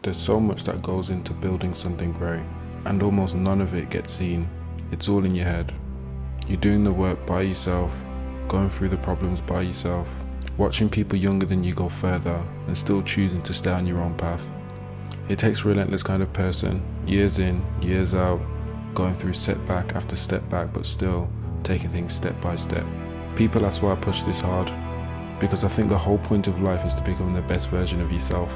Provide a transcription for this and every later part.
There's so much that goes into building something great, and almost none of it gets seen. It's all in your head. You're doing the work by yourself, going through the problems by yourself, watching people younger than you go further and still choosing to stay on your own path. It takes a relentless kind of person, years in, years out, going through setback after step back, but still taking things step by step. People, that's why I push this hard, because I think the whole point of life is to become the best version of yourself.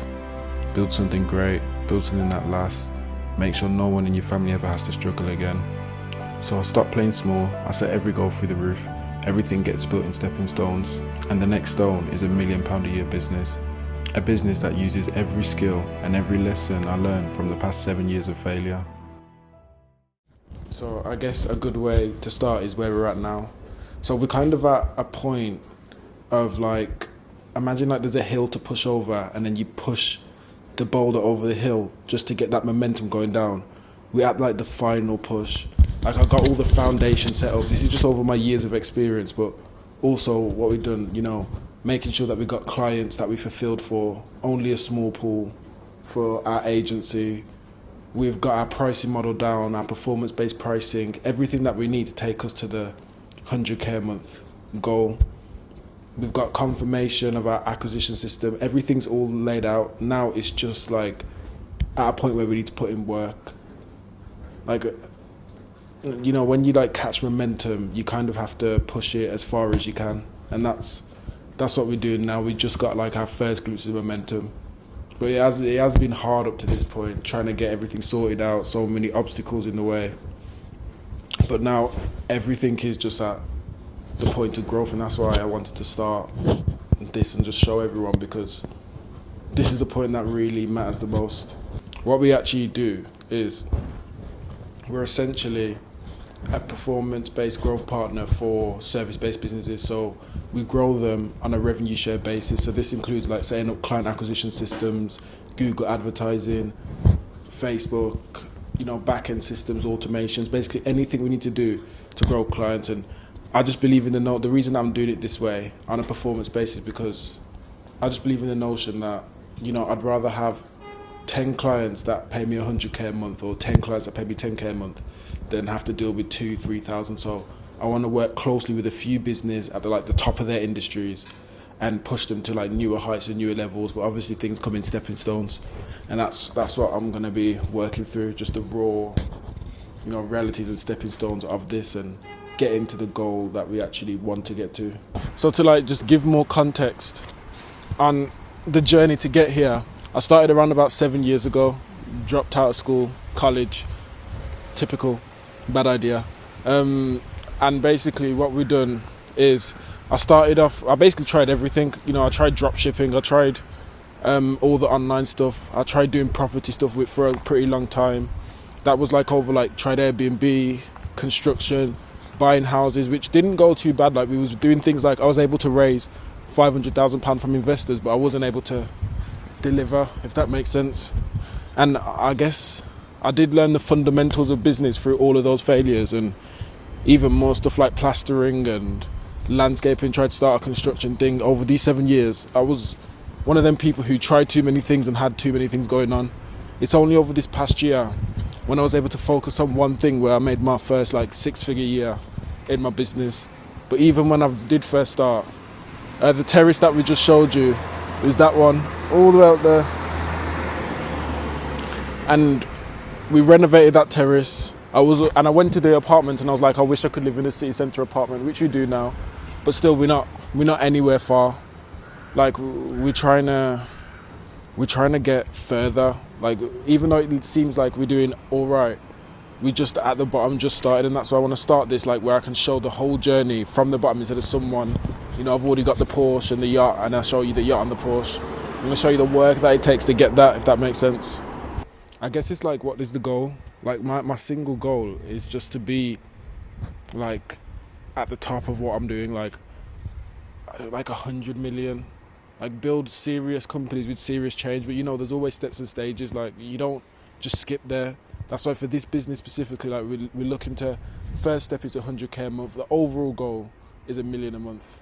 Build something great, build something that lasts, make sure no one in your family ever has to struggle again. So I stopped playing small, I set every goal through the roof, everything gets built in stepping stones, and the next stone is £1 million a year business. A business that uses every skill and every lesson I learned from the past 7 years of failure. So I guess a good way to start is where we're at now. So we're kind of at a point of like, imagine like there's a hill to push over and then you push the boulder over the hill just to get that momentum going down. We're at like the final push. Like I got all the foundation set up. This is just over my years of experience, but also what we've done, making sure that we got clients that we fulfilled for only a small pool for our agency. We've got our pricing model down, our performance-based pricing, everything that we need to take us to the 100k a month goal. We've got confirmation of our acquisition system. Everything's all laid out. Now it's just like at a point where we need to put in work. Like, when you like catch momentum, you kind of have to push it as far as you can. And that's what we're doing now. We just got like our first glimpse of momentum. But it has been hard up to this point, trying to get everything sorted out, so many obstacles in the way. But now everything is just at the point of growth, and that's why I wanted to start this and just show everyone, because this is the point that really matters the most. What we actually do is we're essentially a performance-based growth partner for service-based businesses. So we grow them on a revenue share basis. So this includes like setting up client acquisition systems, Google advertising, Facebook, back-end systems, automations, basically anything we need to do to grow clients. And I just believe in the reason I'm doing it this way on a performance basis, because I just believe in the notion that, I'd rather have 10 clients that pay me 100k a month or 10 clients that pay me 10k a month than have to deal with 2,000-3,000. So I want to work closely with a few business at the top of their industries and push them to like newer heights and newer levels. But obviously things come in stepping stones, and that's what I'm going to be working through, just the raw, realities and stepping stones of this, and getting to the goal that we actually want to get to. So to like just give more context on the journey to get here, I started around about 7 years ago, dropped out of school, college, typical, bad idea. And basically what we've done is I basically tried everything. I tried drop shipping, I tried all the online stuff, I tried doing property stuff for a pretty long time. That was tried Airbnb, construction, buying houses, which didn't go too bad. Like we was doing things like I was able to raise £500,000 from investors, but I wasn't able to deliver, if that makes sense. And I guess I did learn the fundamentals of business through all of those failures, and even more stuff like plastering and landscaping. Tried to start a construction thing over these 7 years. I was one of them people who tried too many things and had too many things going on. It's only over this past year when I was able to focus on one thing where I made my first six-figure year in my business. But even when I did first start, the terrace that we just showed you is that one all the way out there, and we renovated that terrace. I went to the apartment and I was like, I wish I could live in a city centre apartment, which we do now, but still we're not anywhere far. Like we're trying to get further. Like even though it seems like we're doing all right, we just at the bottom, just started. And that's why I want to start this, like where I can show the whole journey from the bottom instead of someone, I've already got the Porsche and the yacht, and I'll show you the yacht and the Porsche. I'm going to show you the work that it takes to get that, if that makes sense. I guess it's like, what is the goal? Like my single goal is just to be like at the top of what I'm doing, like 100 million, like build serious companies with serious change. But there's always steps and stages. Like you don't just skip there. That's why for this business specifically, like we're looking to, first step is 100k a month. The overall goal is $1 million a month.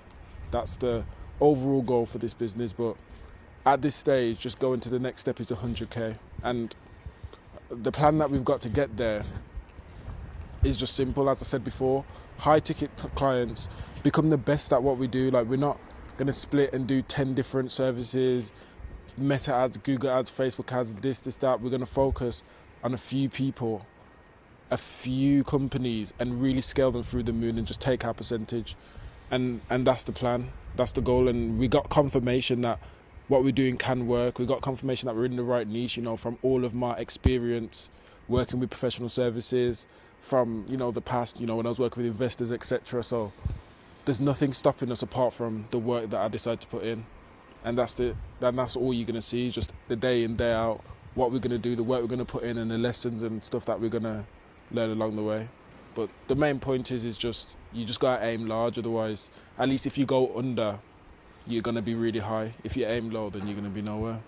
That's the overall goal for this business. But at this stage, just going to the next step is 100k. And the plan that we've got to get there is just simple. As I said before, high ticket clients, become the best at what we do. Like, we're not going to split and do 10 different services, Meta ads, Google ads, Facebook ads, this, that. We're going to focus on a few people, a few companies, and really scale them through the moon and just take our percentage. And that's the plan. That's the goal. And we got confirmation that what we're doing can work. We got confirmation that we're in the right niche, you know, from all of my experience working with professional services, from, you know, the past, you know, when I was working with investors, etc. So there's nothing stopping us apart from the work that I decide to put in. And that's all you're going to see, just the day in, day out, what we're going to do, the work we're going to put in, and the lessons and stuff that we're going to learn along the way. But the main point is just, you just got to aim large. Otherwise, at least if you go under, you're going to be really high. If you aim low, then you're going to be nowhere.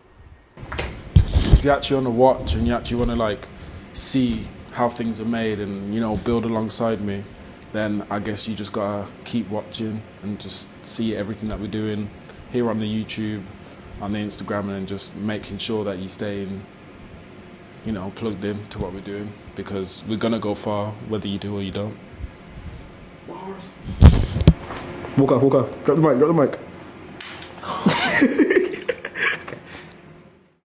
If you actually want to watch and you actually want to like see how things are made and, you know, build alongside me, then I guess you just got to keep watching and just see everything that we're doing here on the YouTube, on the Instagram, and just making sure that you stay in, you know, plugged in to what we're doing, because we're going to go far whether you do or you don't. Walk off. Drop the mic.